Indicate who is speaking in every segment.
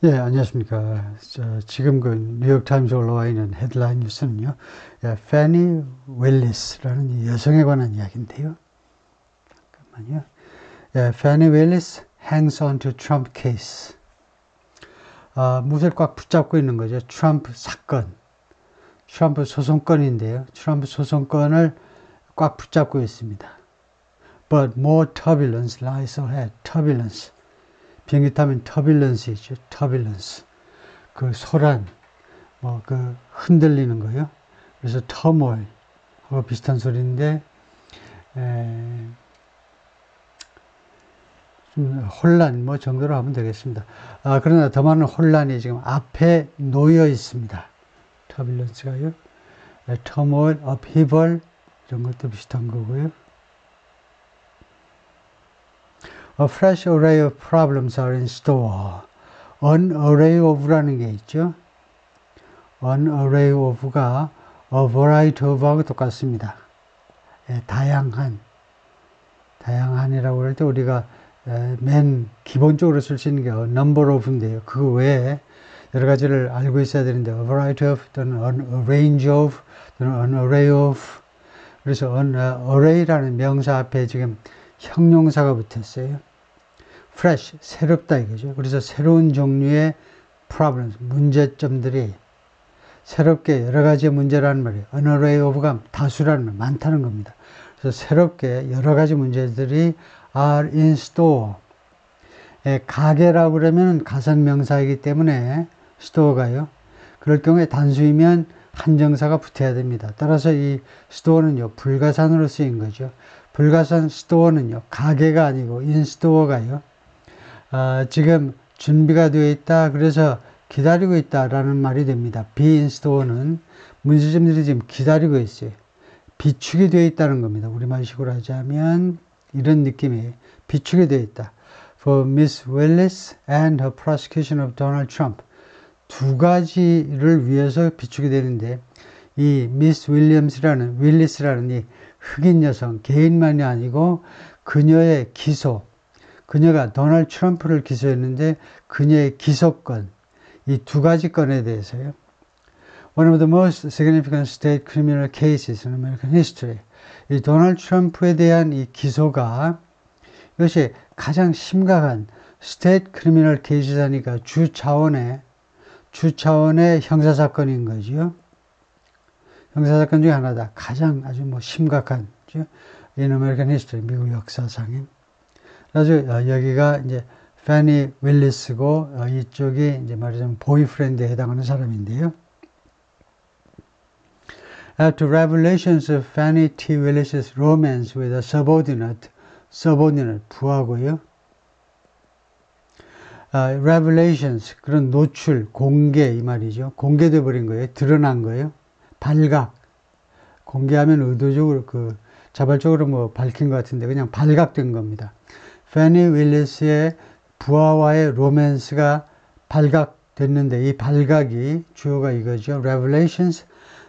Speaker 1: 예, 안녕하십니까. 지금 그 뉴욕타임즈에 올라와 있는 헤드라인 뉴스는요, 패니 윌리스라는 이 여성에 관한 이야기인데요. 잠깐만요. 패니 윌리스 hangs on to Trump case. 무엇을 꽉 붙잡고 있는 거죠. 트럼프 사건, 트럼프 소송건인데요. 트럼프 소송건을 꽉 붙잡고 있습니다. But more turbulence lies ahead. turbulence. 비행기 타면 터뷸런스 있죠. 터뷸런스. 그 소란, 그 흔들리는 거요. 그래서 터모일하고 비슷한 소리인데, 좀 혼란 정도로 하면 되겠습니다. 그러나 더 많은 혼란이 지금 앞에 놓여 있습니다. 터뷸런스가요. 터모일, 업히벌 이런 것도 비슷한 거고요. A fresh array of problems are in store. An array of라는 게 있죠. An array of가 a variety of하고 똑같습니다. 다양한이라고 그럴 때 우리가 맨 기본적으로 쓸 수 있는 게 a number of인데요. 그 외에 여러 가지를 알고 있어야 되는데 a variety of 또는 a range of 또는 an array of. 그래서 an array라는 명사 앞에 지금 형용사가 붙었어요. fresh, 새롭다 이거죠. 그래서 새로운 종류의 problems, 문제점들이 새롭게 여러 가지의 문제라는 말이에요. an array of가 다수라는 말, 많다는 겁니다. 그래서 새롭게 여러 가지 문제들이 are in store. 가게라고 그러면 가상명사이기 때문에 store가요. 그럴 경우에 단수이면 한정사가 붙어야 됩니다. 따라서 이 store는요, 불가산으로 쓰인 거죠. 불가산 store는요, 가게가 아니고 in store가요. 지금 준비가 되어 있다. 그래서 기다리고 있다라는 말이 됩니다. be in store는 문제점들이 지금 기다리고 있어요. 비축이 되어 있다는 겁니다. 우리말식으로 하자면 이런 느낌이에요. 비축이 되어 있다. For Miss Willis and her prosecution of Donald Trump. 두 가지를 위해서 비축이 되는데 이 미스 윌리스라는 이 흑인 여성 개인만이 아니고 그녀의 기소, 그녀가 도널드 트럼프를 기소했는데 그녀의 기소권, 이 두 가지 건에 대해서요. One of the most significant state criminal cases in American history. 이 도널드 트럼프에 대한 이 기소가 이것이 가장 심각한 state criminal cases라니까 주 차원의 형사사건인 거죠. 형사사건 중에 하나다. 가장 아주 심각한, in American history, 미국 역사상에. 그래서 여기가 이제 패니 윌리스고 이쪽이 이제 말하자면 보이프렌드에 해당하는 사람인데요. After revelations of Fannie T. Willis's romance with a subordinate 부하고요. Revelations, 그런 노출, 공개 이 말이죠. 공개돼 버린 거예요. 드러난 거예요. 발각. 공개하면 의도적으로 자발적으로 밝힌 것 같은데 그냥 발각된 겁니다. 패니 윌리스의 부하와의 로맨스가 발각됐는데 이 발각이 주어가 이거죠. Revelations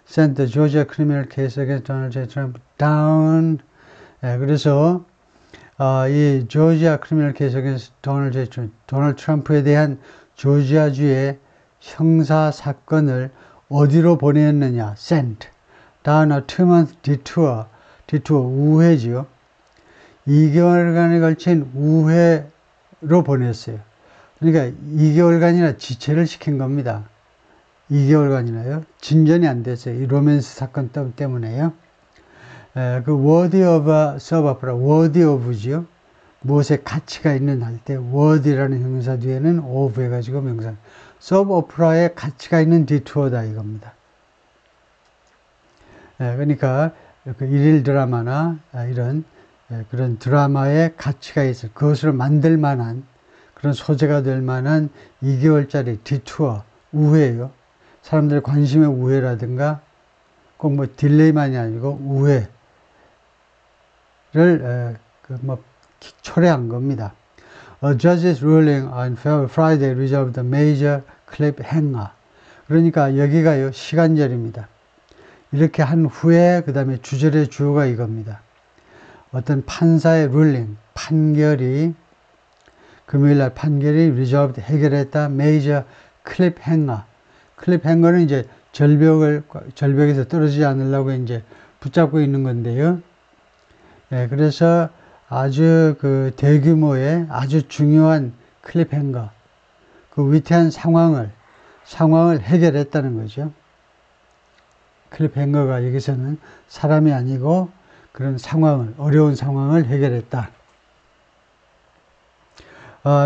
Speaker 1: sent the Georgia criminal case against Donald J. Trump down. 그래서 이 조지아 크리미널 케이스 against 도널드 트럼프에 대한 조지아주의 형사 사건을 어디로 보냈느냐? sent down a 2-month detour 우회지요. 2개월간에 걸친 우회로 보냈어요. 그러니까 2개월간이나 지체를 시킨 겁니다. 2개월간이나요. 진전이 안 됐어요. 이 로맨스 사건 때문에요. 그 worthy of a sub opera, worthy of지요. 무엇에 가치가 있는 할 때 worthy라는 형용사 뒤에는 of 해가지고 명사. sub opera에 가치가 있는 detour다 이겁니다. 그러니까 그 일일 드라마나 이런 그런 드라마에 가치가 있을 그것을 만들 만한 그런 소재가 될 만한 2개월짜리 디투어 우회예요. 사람들의 관심의 우회라든가 꼭 딜레이만이 아니고 우회를 초래한 겁니다. A judge's ruling on Friday resolved a major cliffhanger. 그러니까 여기가요 시간절입니다. 이렇게 한 후에 그 다음에 주절의 주어가 이겁니다. 어떤 판사의 룰링, 판결이 금요일날 판결이 resolved, 해결했다. major cliffhanger. cliffhanger는 이제 절벽에서 떨어지지 않으려고 이제 붙잡고 있는 건데요. 예, 그래서 아주 그 대규모의 아주 중요한 클립행거, 그 위태한 상황을 해결했다는 거죠. 클립행거가 여기서는 사람이 아니고 그런 어려운 상황을 해결했다.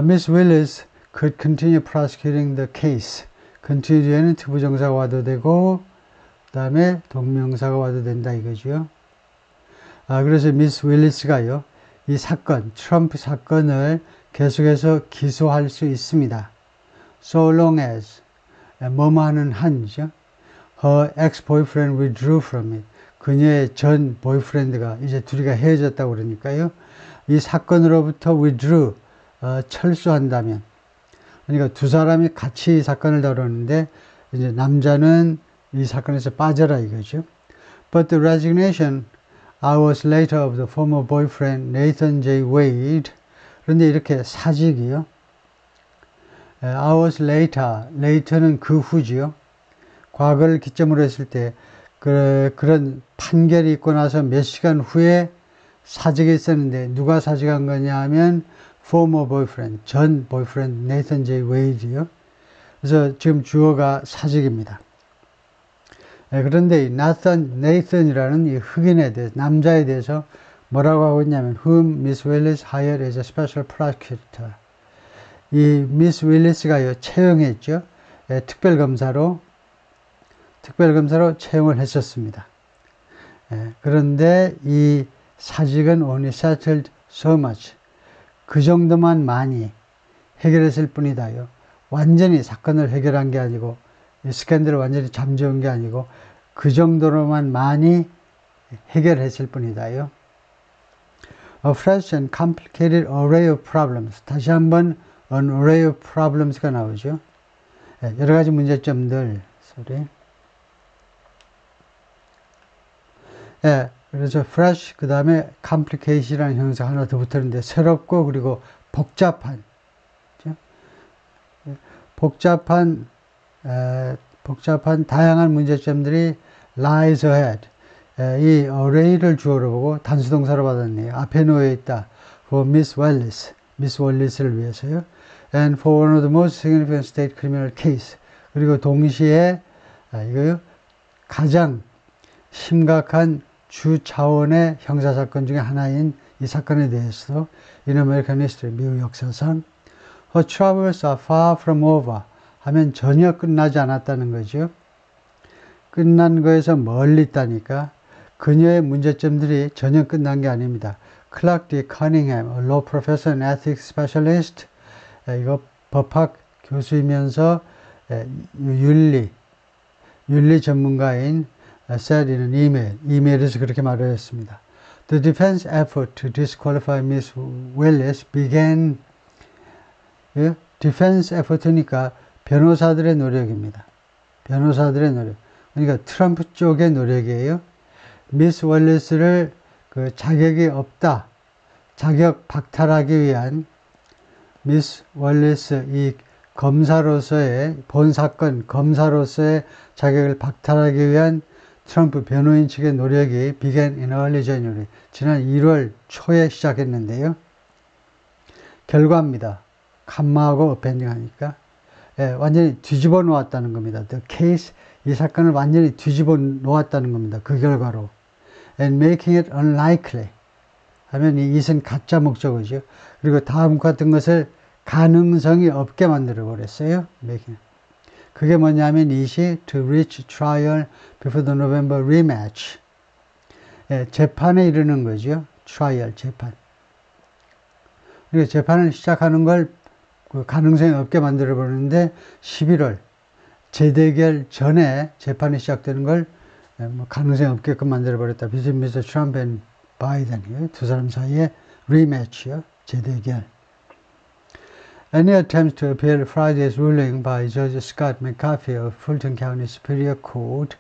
Speaker 1: Miss Willis could continue prosecuting the case. continue 뒤에는 투부정사가 와도 되고, 그 다음에 동명사가 와도 된다 이거죠. 그래서 미스 윌리스가요, 이 사건, 트럼프 사건을 계속해서 기소할 수 있습니다. So long as, 뭐뭐 하는 한이죠. Her ex-boyfriend withdrew from it. 그녀의 전 보이프렌드가 이제 둘이가 헤어졌다고 그러니까요. 이 사건으로부터 withdrew, 철수한다면. 그러니까 두 사람이 같이 이 사건을 다뤘는데, 이제 남자는 이 사건에서 빠져라 이거죠. But the resignation hours later of the former boyfriend Nathan J. Wade. 그런데 이렇게 사직이요. hours later는 그 후지요. 과거를 기점으로 했을 때 그런 판결이 있고 나서 몇 시간 후에 사직이 있었는데 누가 사직한 거냐 하면 former boyfriend, 전 boyfriend Nathan J. Wade요. 그래서 지금 주어가 사직입니다. 그런데 이 Nathan이라는 이 흑인에 대해서, 남자에 대해서 뭐라고 하고 있냐면 whom Miss Willis hired as a special prosecutor. 이 미스 윌리스가요, 채용했죠. 특별검사로 채용을 했었습니다. 그런데 이 사직은 only settled so much. 그 정도만 많이 해결했을 뿐이다요. 완전히 사건을 해결한 게 아니고, 이 스캔들을 완전히 잠재운 게 아니고, 그 정도로만 많이 해결했을 뿐이다요. A fresh and complicated array of problems. 다시 한번 an array of problems가 나오죠. 여러 가지 문제점들. 그래서 fresh, 그 다음에 complication이라는 형사 하나 더 붙었는데, 새롭고, 그리고 복잡한. 복잡한 다양한 문제점들이 lies ahead. 이 array를 주어로 보고 단수동사로 받았네요. 앞에 놓여 있다. For Miss Willis. 미스 월리스를 위해서요. And for one of the most significant state criminal case. 그리고 동시에 이거요, 가장 심각한 주 차원의 형사사건 중에 하나인 이 사건에 대해서 in American history, 미국 역사상 Her troubles are far from over 하면 전혀 끝나지 않았다는 거죠. 끝난 거에서 멀리 있다니까 그녀의 문제점들이 전혀 끝난 게 아닙니다. Clark D. Cunningham, a law professor and ethics specialist, 이거 법학 교수이면서 윤리 전문가인 said in an 이메일에서 그렇게 말을 했습니다. The defense effort to disqualify Miss Willis began. 디펜스 에포트니까 변호사들의 노력입니다. 변호사들의 노력. 그러니까 트럼프 쪽의 노력이에요. 미스 월리스를 그 자격이 없다. 자격 박탈하기 위한 미스 월리스 이 검사로서의 본사건 검사로서의 자격을 박탈하기 위한 트럼프 변호인 측의 노력이 began in early January. 지난 1월 초에 시작했는데요. 결과입니다. 감마하고 어펜딩 하니까 완전히 뒤집어 놓았다는 겁니다. The case, 이 사건을 완전히 뒤집어 놓았다는 겁니다. 그 결과로. And making it unlikely 하면 이 it은 가짜 목적어죠. 그리고 다음과 같은 것을 가능성이 없게 만들어 버렸어요. making. 그게 뭐냐면 it이 to reach trial before the November rematch. 재판에 이르는 거죠. trial, 재판. 그러니까 재판을 시작하는 걸 그 가능성이 없게 만들어 버리는데 11월 재대결 전에 재판이 시작되는 걸 뭐 가능성이 없게끔 만들어 버렸다. Between Mr. Trump and Biden. 두 사람 사이에 리매치요. 재대결. Any attempts to appeal Friday's ruling by Judge Scott McAfee of Fulton County Superior Court,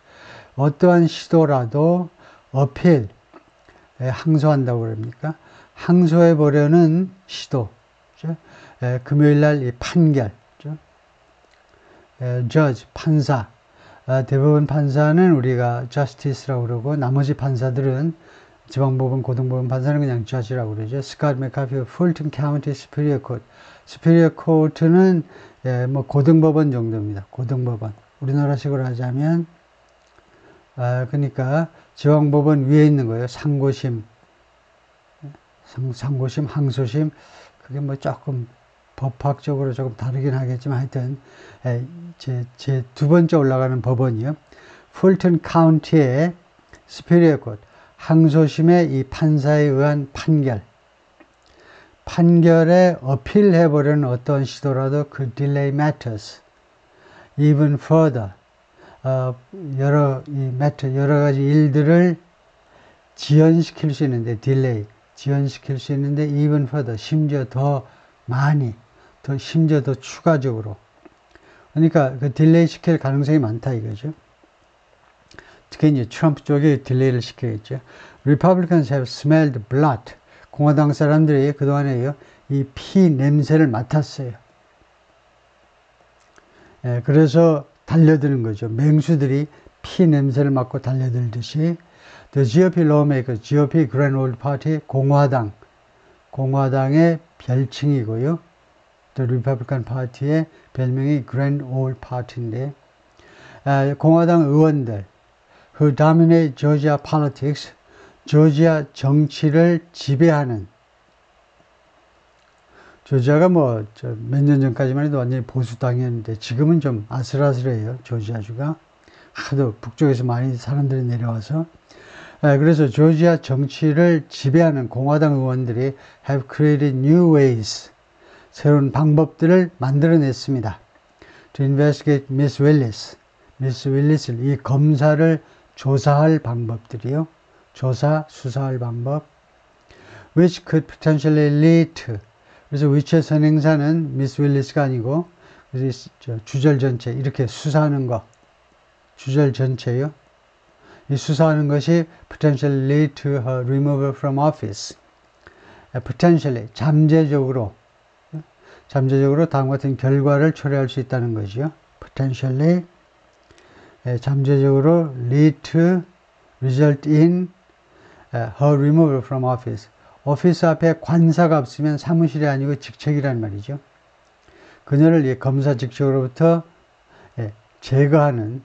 Speaker 1: 어떠한 시도라도 어필, 항소한다고 그럽니까? 항소해 보려는 시도, 금요일 날 이 판결, judge, 판사. 대부분 판사는 우리가 justice라고 그러고, 나머지 판사들은 지방법원, 고등법원 판사는 그냥 judge라고 그러죠. 스캇 맥카피, 풀튼 카운티 스피리어 코트. 스피리어 코트는 뭐 고등법원 정도입니다. 고등법원. 우리나라식으로 하자면, 그러니까 지방법원 위에 있는 거예요. 상고심, 상고심, 항소심. 그게 뭐 조금 법학적으로 조금 다르긴 하겠지만 하여튼 제 두 번째 올라가는 법원이요. 풀튼 카운티의 스피리어 코트, 항소심의 이 판사에 의한 판결에 어필해보려는 어떤 시도라도 그 delay matters even further. 여러 가지 일들을 지연시킬 수 있는데, 지연시킬 수 있는데, even further, 심지어 더 많이, 심지어 더 추가적으로. 그러니까 그 딜레이 시킬 가능성이 많다 이거죠. 특히 이제 트럼프 쪽이 딜레이를 시키겠죠. Republicans have smelled blood. 공화당 사람들이 그동안에요, 이 피 냄새를 맡았어요. 그래서 달려드는 거죠. 맹수들이 피 냄새를 맡고 달려들듯이. The GOP lawmakers, GOP Grand Old Party, 공화당의 별칭이고요. The Republican Party의 별명이 Grand Old Party인데, 공화당 의원들, who dominate Georgia politics, 조지아 정치를 지배하는, 조지아가 뭐 몇 년 전까지만 해도 완전히 보수당이었는데 지금은 좀 아슬아슬해요. 조지아주가 하도 북쪽에서 많이 사람들이 내려와서. 그래서 조지아 정치를 지배하는 공화당 의원들이 have created new ways, 새로운 방법들을 만들어냈습니다. To investigate Miss Willis를, 이 검사를 조사할 방법들이요. 수사할 방법. Which could potentially lead to. 그래서 which의 선행사는 Miss Willis가 아니고, 주절 전체, 이렇게 수사하는 거. 주절 전체요. 이 수사하는 것이 potentially lead to her removal from office. potentially, 잠재적으로 다음 같은 결과를 초래할 수 있다는 거죠. potentially, 잠재적으로 lead to, result in her removal from office. 오피스 앞에 관사가 없으면 사무실이 아니고 직책이란 말이죠. 그녀를 이 검사 직책으로부터 제거를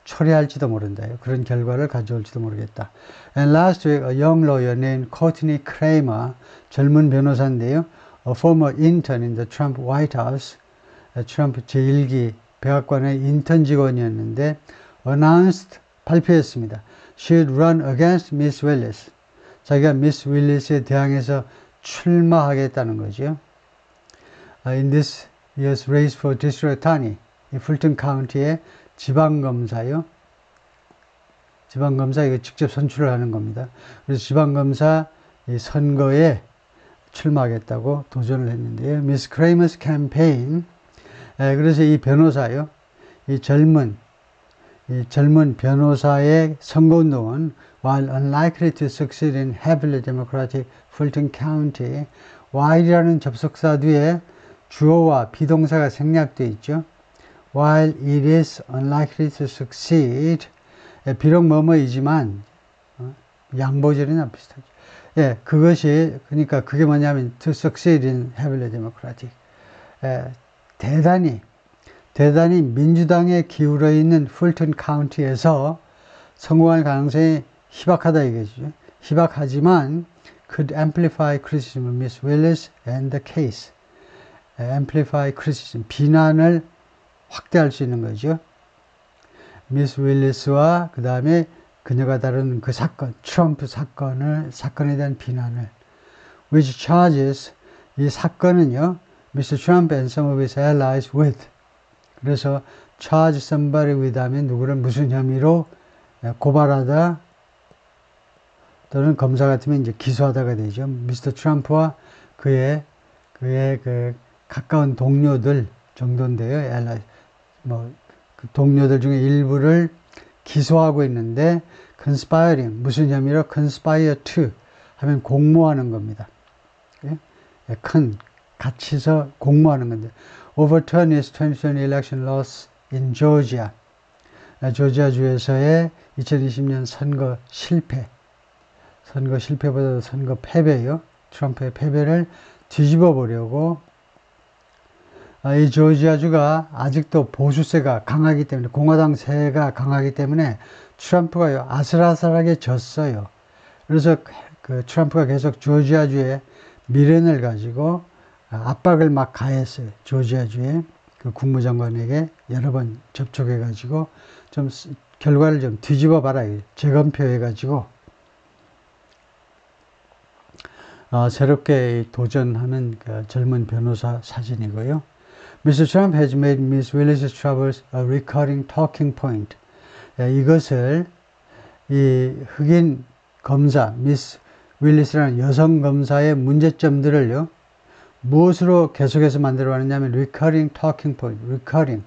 Speaker 1: 초래할지도 모른다. 그런 결과를 가져올지도 모르겠다. And last week, a young lawyer named Courtney Kramer, 젊은 변호사인데요. A former intern in the Trump White House, 트럼프 제1기 백악관의 인턴 직원이었는데, announced, 발표했습니다. She would run against Miss Willis. 자기가 미스 윌리스에 대항해서 출마하겠다는 거죠. In this year's race for district attorney, 이 풀튼 카운티의 지방검사요. 지방검사 이거 직접 선출을 하는 겁니다. 그래서 지방검사 이 선거에 출마하겠다고 도전을 했는데요. Miss Kramer's campaign. 그래서 이 변호사요. 이 젊은 변호사의 선거운동은 while unlikely to succeed in heavily democratic Fulton County, while이라는 접속사 뒤에 주어와 비동사가 생략되어 있죠. While it is unlikely to succeed, 비록 뭐뭐이지만 양보절이나 비슷하죠. 그것이 그러니까 그게 뭐냐면 to succeed in heavily democratic, 대단히 민주당에 기울어 있는 풀튼 카운티에서 성공할 가능성이 희박하다 이거죠. 희박하지만 could amplify criticism of Miss Willis and the case. amplify criticism, 비난을 확대할 수 있는 거죠. 미스 윌리스와 그 다음에 그녀가 다룬 그 사건, 트럼프 사건에 대한 비난을. which charges, 이 사건은요, Mr. Trump and some of his allies with. 그래서 charge somebody with 하면 누구를 무슨 혐의로 고발하다 또는 검사 같으면 이제 기소하다가 되죠. 미스터 트럼프와 그의 그 가까운 동료들 정도인데요. allies, 그 동료들 중에 일부를 기소하고 있는데 conspiring, 무슨 혐의로 conspire to 하면 공모하는 겁니다. 큰 갇혀서 공모하는 건데 overturn his 2020 election loss in Georgia. 조지아주에서의 2020년 선거 실패보다도 선거 패배요. 트럼프의 패배를 뒤집어 보려고 이 조지아주가 아직도 보수세가 강하기 때문에 공화당세가 강하기 때문에 트럼프가 아슬아슬하게 졌어요. 그래서 그 트럼프가 계속 조지아주에 미련을 가지고 압박을 막 가했어요. 조지아주에 그 국무장관에게 여러 번 접촉해 가지고 좀 결과를 좀 뒤집어 봐라 재검표해 가지고 새롭게 도전하는 그 젊은 변호사 사진이고요. Mr. Trump has made Miss Willis's troubles a recurring talking point. 이것을 이 흑인 검사 미스 윌리스라는 여성 검사의 문제점들을요 무엇으로 계속해서 만들어 왔느냐면 recurring talking point, recurring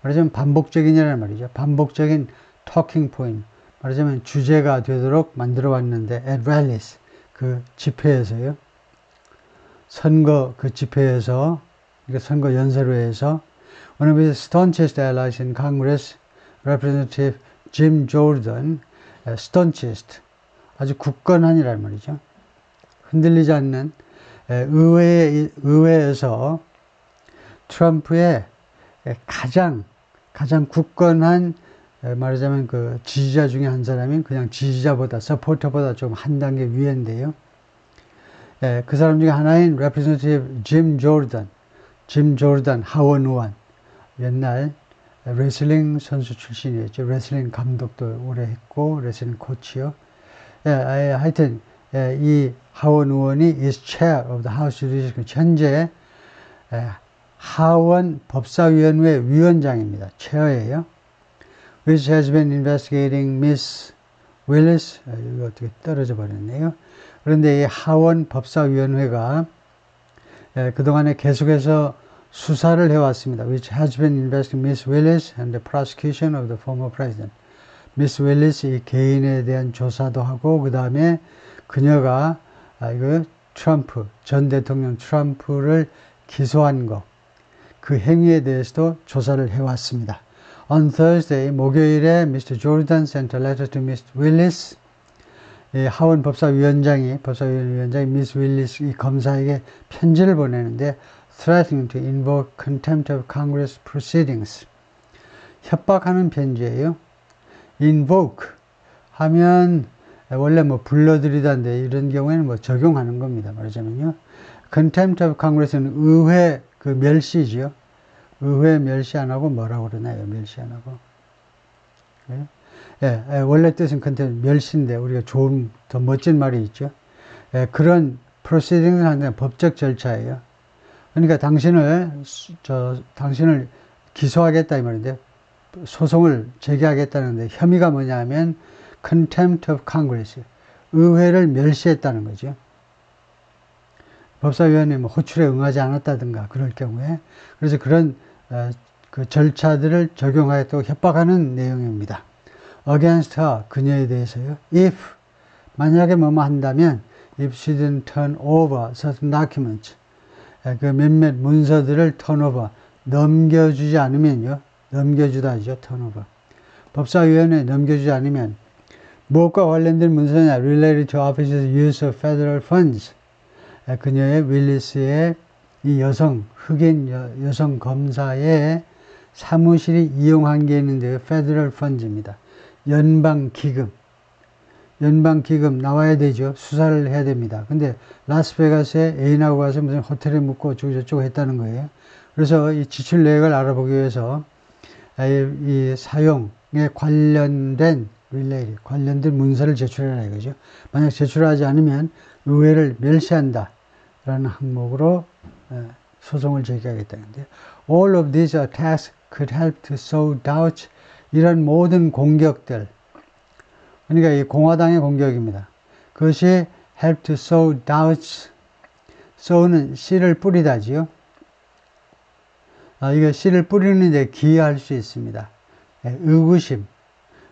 Speaker 1: 말하자면 반복적인이라는 말이죠. 반복적인 talking point 말하자면 주제가 되도록 만들어 왔는데 at rallies 그 집회에서요 선거 그 집회에서 선거 연설회에서 one of his staunchest allies in Congress, Representative Jim Jordan, staunchest 아주 굳건한이란 말이죠. 흔들리지 않는 의회에서 트럼프의 가장 굳건한 말하자면 그 지지자 중에 한 사람인 그냥 지지자보다 서포터보다 좀 한 단계 위인데요. 그 사람 중에 하나인 Representative Jim Jordan 하원 의원 옛날 레슬링 선수 출신이었죠. 레슬링 감독도 오래 했고 레슬링 코치요. 하여튼 이 하원 의원이 is chair of the House Judiciary 현재 하원 법사위원회 위원장입니다. 체어예요. Which has been investigating Miss Willis. 이거 어떻게 떨어져 버렸네요. 그런데 이 하원 법사위원회가 그동안에 계속해서 수사를 해왔습니다. Which has been investigating Miss Willis and the prosecution of the former president. 미스 윌리스 이 개인에 대한 조사도 하고 그 다음에 그녀가 이거 트럼프 전 대통령 트럼프를 기소한 거 그 행위에 대해서도 조사를 해왔습니다. On Thursday 목요일에 Mr. Jordan sent a letter to Miss Willis. 하원 법사위원장이 미스 윌리스 이 검사에게 편지를 보내는데 threatening to invoke contempt of Congress proceedings. 협박하는 편지예요. invoke 하면 원래 뭐 불러들이다인데 이런 경우에는 뭐 적용하는 겁니다. 말하자면요. contempt of congress는 의회 그 멸시죠. 의회 멸시 안 하고 뭐라고 그러나요? 멸시 안 하고. 원래 뜻은 contempt 멸시인데 우리가 좋은 더 멋진 말이 있죠. 그런 proceeding을 하는 법적 절차예요. 그러니까 당신을 기소하겠다 이 말인데 소송을 제기하겠다는데 혐의가 뭐냐면 contempt of Congress 의회를 멸시했다는 거죠. 법사위원회 뭐 호출에 응하지 않았다든가 그럴 경우에 그래서 그런 그 절차들을 적용하였다고 협박하는 내용입니다. against her 그녀에 대해서요. if 만약에 뭐뭐 한다면 if she didn't turn over certain documents 그 몇몇 문서들을 turnover 넘겨주지 않으면요. 넘겨주다죠. turnover 법사위원회에 넘겨주지 않으면 무엇과 관련된 문서냐 related to office's use of federal funds 그녀의 윌리스의 이 흑인 여성 검사의 사무실이 이용한 게 있는데요. federal funds입니다. 연방기금 나와야 되죠. 수사를 해야 됩니다. 근데 라스베가스에 애인하고 가서 무슨 호텔에 묵고 저쩌고 했다는 거예요. 그래서 이 지출 내역을 알아보기 위해서 이 사용에 관련된 문서를 제출해라 이거죠. 만약 제출하지 않으면 의회를 멸시한다 라는 항목으로 소송을 제기하겠다는데 all of these attacks could help to sow doubt 이런 모든 공격들 그러니까 이 공화당의 공격입니다. 그것이 help to sow doubts sow는 씨를 뿌리다지요. 이거 씨를 뿌리는 데 기여할 수 있습니다.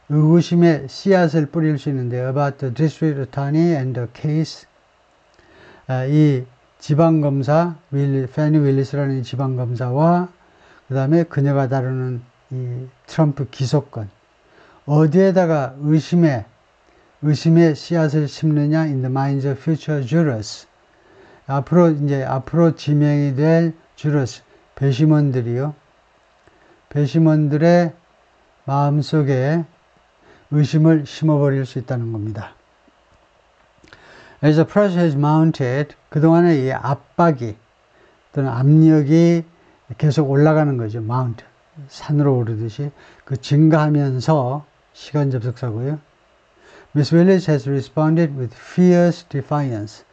Speaker 1: 의구심의 씨앗을 뿌릴 수 있는데 about the district attorney and the case 이 지방검사, 패니 윌리스라는 지방검사와 그 다음에 그녀가 다루는 이 트럼프 기소권. 어디에다가 의심의 씨앗을 심느냐 in the minds of future jurors. 앞으로 지명이 될 jurors, 배심원들이요. 배심원들의 마음속에 의심을 심어버릴 수 있다는 겁니다. As the pressure is mounted, 그동안의 이 압박이 또는 압력이 계속 올라가는 거죠. mount, 산으로 오르듯이 그 증가하면서 시간 접속사고요. Miss Willis has responded with fierce defiance.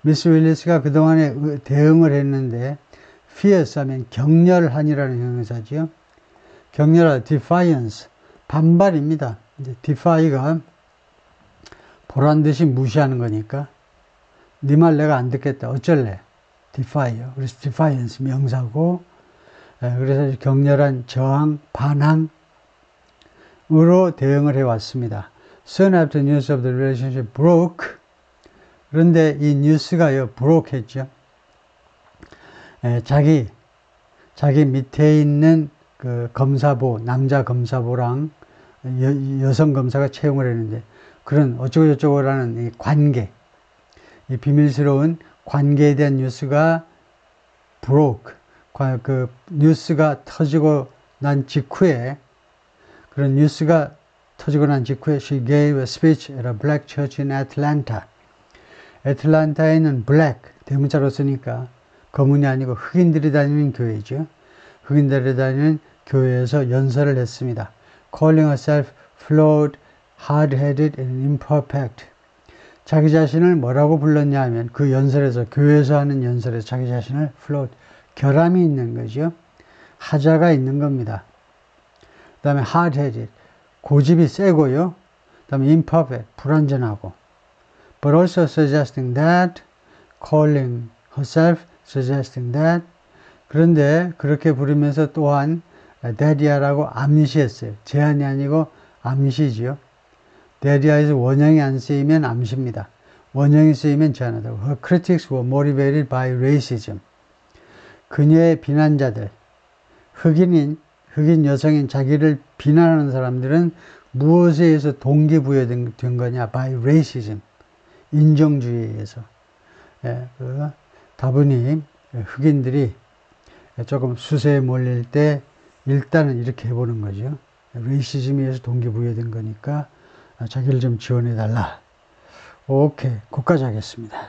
Speaker 1: 미스 윌리스가 그동안에 대응을 했는데 fierce 하면 격렬한이라는 형용사지요. 격렬한, defiance, 반발입니다. 이제 defy가 보란듯이 무시하는 거니까 네 말 내가 안 듣겠다. 어쩔래? defy요. 그래서 defiance 명사고, 그래서 격렬한 저항, 반항으로 대응을 해왔습니다. Soon after news of the relationship broke. 그런데 이 뉴스가요, broke 했죠. 자기 밑에 있는 그 검사보, 남자 검사보랑 여성 검사가 채용을 했는데, 그런 어쩌고저쩌고라는 이 관계, 이 비밀스러운 관계에 대한 뉴스가 broke, 그 뉴스가 터지고 난 직후에, 그런 뉴스가 터지고 난 직후에 she gave a speech at a black church in Atlanta. 애틀란타에 있는 black, 대문자로 쓰니까 검은이 아니고 흑인들이 다니는 교회죠. 흑인들이 다니는 교회에서 연설을 했습니다. Calling herself flawed, hard-headed and imperfect. 자기 자신을 뭐라고 불렀냐 하면 그 연설에서, 교회에서 하는 연설에서 자기 자신을 flawed, 결함이 있는 거죠. 하자가 있는 겁니다. 그 다음에 hard-headed, 고집이 세고요. 그 다음에 imperfect, 불완전하고. But also suggesting that, calling herself, suggesting that. 그런데 그렇게 부르면서 또한 데디아라고 암시했어요. 제안이 아니고 암시지요. 데디아에서 원형이 안 쓰이면 암시입니다. 원형이 쓰이면 제안하다고. Her critics were motivated by racism. 그녀의 비난자들, 흑인 여성인 자기를 비난하는 사람들은 무엇에 의해서 동기부여된 거냐? By racism. 인종주의에 의해서. 다분히 흑인들이 조금 수세에 몰릴 때 일단은 이렇게 해보는 거죠. 레이시즘에 의해서 동기부여된 거니까 자기를 좀 지원해달라. 오케이, 거기까지 하겠습니다.